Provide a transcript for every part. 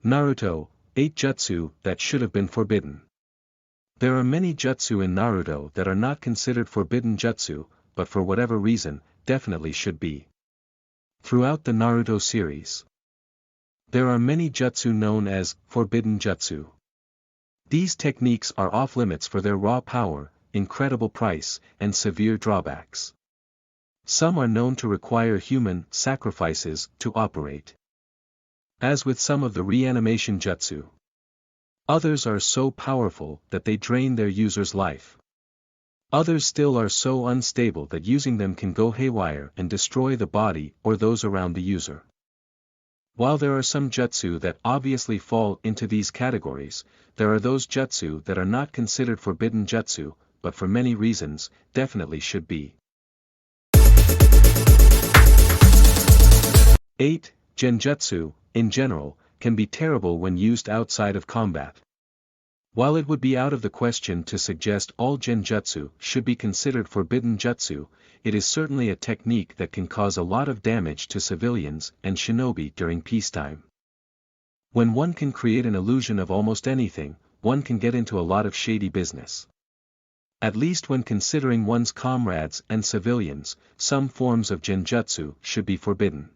Naruto, 8 Jutsu that should have been forbidden. There are many jutsu in Naruto that are not considered forbidden jutsu, but for whatever reason, definitely should be. Throughout the Naruto series, there are many jutsu known as forbidden jutsu. These techniques are off-limits for their raw power, incredible price, and severe drawbacks. Some are known to require human sacrifices to operate. As with some of the reanimation jutsu, others are so powerful that they drain their user's life. Others still are so unstable that using them can go haywire and destroy the body or those around the user. While there are some jutsu that obviously fall into these categories, there are those jutsu that are not considered forbidden jutsu, but for many reasons, definitely should be. 8. Genjutsu, in general, can be terrible when used outside of combat. While it would be out of the question to suggest all genjutsu should be considered forbidden jutsu, it is certainly a technique that can cause a lot of damage to civilians and shinobi during peacetime. When one can create an illusion of almost anything, one can get into a lot of shady business. At least when considering one's comrades and civilians, some forms of genjutsu should be forbidden.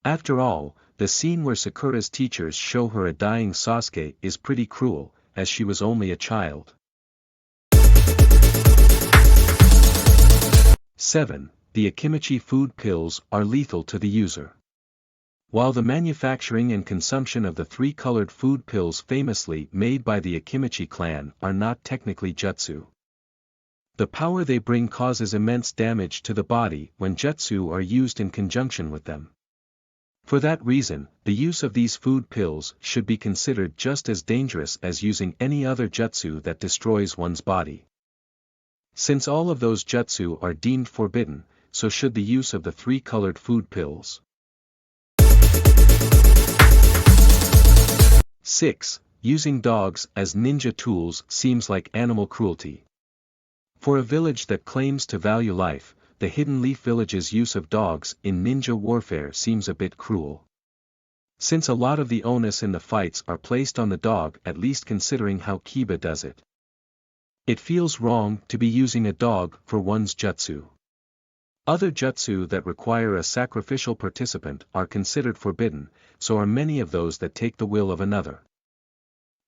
After all, the scene where Sakura's teachers show her a dying Sasuke is pretty cruel, as she was only a child. 7. The Akimichi food pills are lethal to the user. While the manufacturing and consumption of the 3-colored food pills famously made by the Akimichi clan are not technically jutsu, the power they bring causes immense damage to the body when jutsu are used in conjunction with them. For that reason, the use of these food pills should be considered just as dangerous as using any other jutsu that destroys one's body. Since all of those jutsu are deemed forbidden, so should the use of the 3-colored food pills. 6. Using dogs as ninja tools seems like animal cruelty. For a village that claims to value life, the Hidden Leaf Village's use of dogs in ninja warfare seems a bit cruel. Since a lot of the onus in the fights are placed on the dog, at least considering how Kiba does it, it feels wrong to be using a dog for one's jutsu. Other jutsu that require a sacrificial participant are considered forbidden, so are many of those that take the will of another.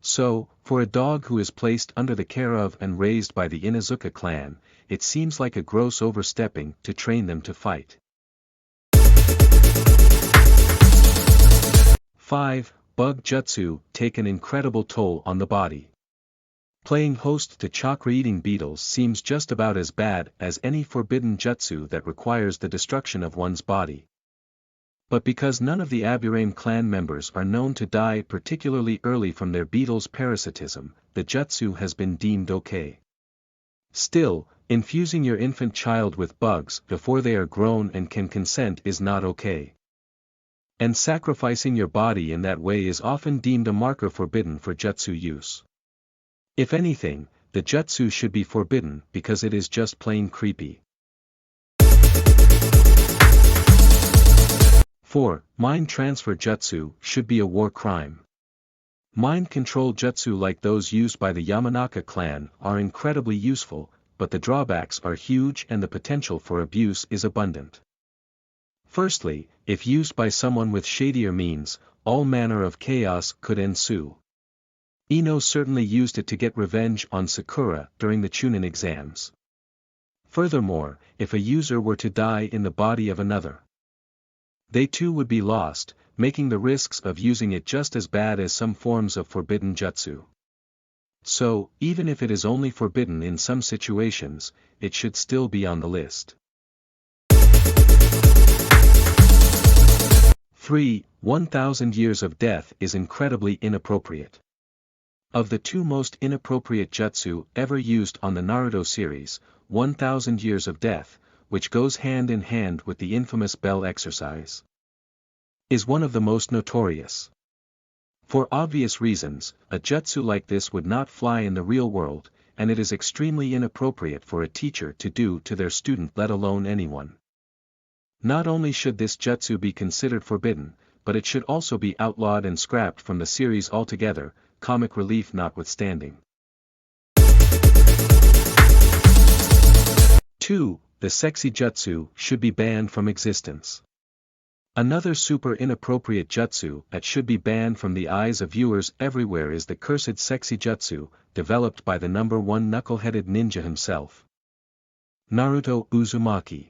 So, for a dog who is placed under the care of and raised by the Inuzuka clan, it seems like a gross overstepping to train them to fight. 5. Bug jutsu take an incredible toll on the body. Playing host to chakra-eating beetles seems just about as bad as any forbidden jutsu that requires the destruction of one's body. But because none of the Aburame clan members are known to die particularly early from their beetle's parasitism, the jutsu has been deemed okay. Still, infusing your infant child with bugs before they are grown and can consent is not okay. And sacrificing your body in that way is often deemed a marker forbidden for jutsu use. If anything, the jutsu should be forbidden because it is just plain creepy. 4. Mind transfer jutsu should be a war crime. Mind control jutsu like those used by the Yamanaka clan are incredibly useful, but the drawbacks are huge and the potential for abuse is abundant. Firstly, if used by someone with shadier means, all manner of chaos could ensue. Ino certainly used it to get revenge on Sakura during the Chunin exams. Furthermore, if a user were to die in the body of another, they too would be lost, making the risks of using it just as bad as some forms of forbidden jutsu. So, even if it is only forbidden in some situations, it should still be on the list. 3. 1000 Years of Death is incredibly inappropriate. Of the 2 most inappropriate jutsu ever used on the Naruto series, 1000 Years of Death, which goes hand in hand with the infamous bell exercise, is one of the most notorious. For obvious reasons, a jutsu like this would not fly in the real world, and it is extremely inappropriate for a teacher to do to their student, let alone anyone. Not only should this jutsu be considered forbidden, but it should also be outlawed and scrapped from the series altogether, comic relief notwithstanding. 2. The sexy jutsu should be banned from existence. Another super inappropriate jutsu that should be banned from the eyes of viewers everywhere is the cursed sexy jutsu, developed by the #1 knuckle-headed ninja himself, Naruto Uzumaki.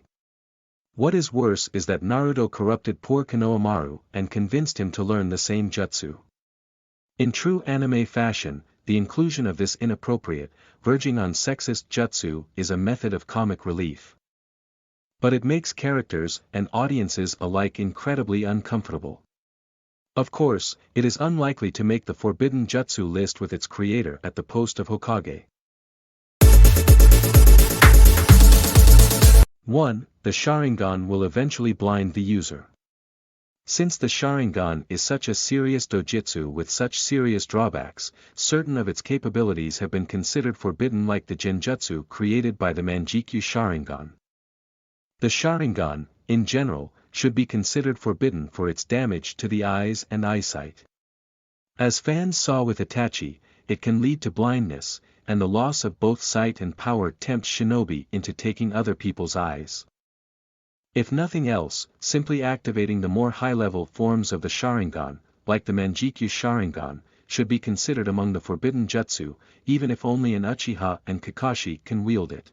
What is worse is that Naruto corrupted poor Konohamaru and convinced him to learn the same jutsu. In true anime fashion, the inclusion of this inappropriate, verging on sexist jutsu is a method of comic relief. But it makes characters and audiences alike incredibly uncomfortable. Of course, it is unlikely to make the forbidden jutsu list with its creator at the post of Hokage. 1. The Sharingan will eventually blind the user. Since the Sharingan is such a serious dojutsu with such serious drawbacks, certain of its capabilities have been considered forbidden, like the genjutsu created by the Manjikyu Sharingan. The Sharingan, in general, should be considered forbidden for its damage to the eyes and eyesight. As fans saw with Itachi, it can lead to blindness, and the loss of both sight and power tempts shinobi into taking other people's eyes. If nothing else, simply activating the more high-level forms of the Sharingan, like the Manjikyu Sharingan, should be considered among the forbidden jutsu, even if only an Uchiha and Kakashi can wield it.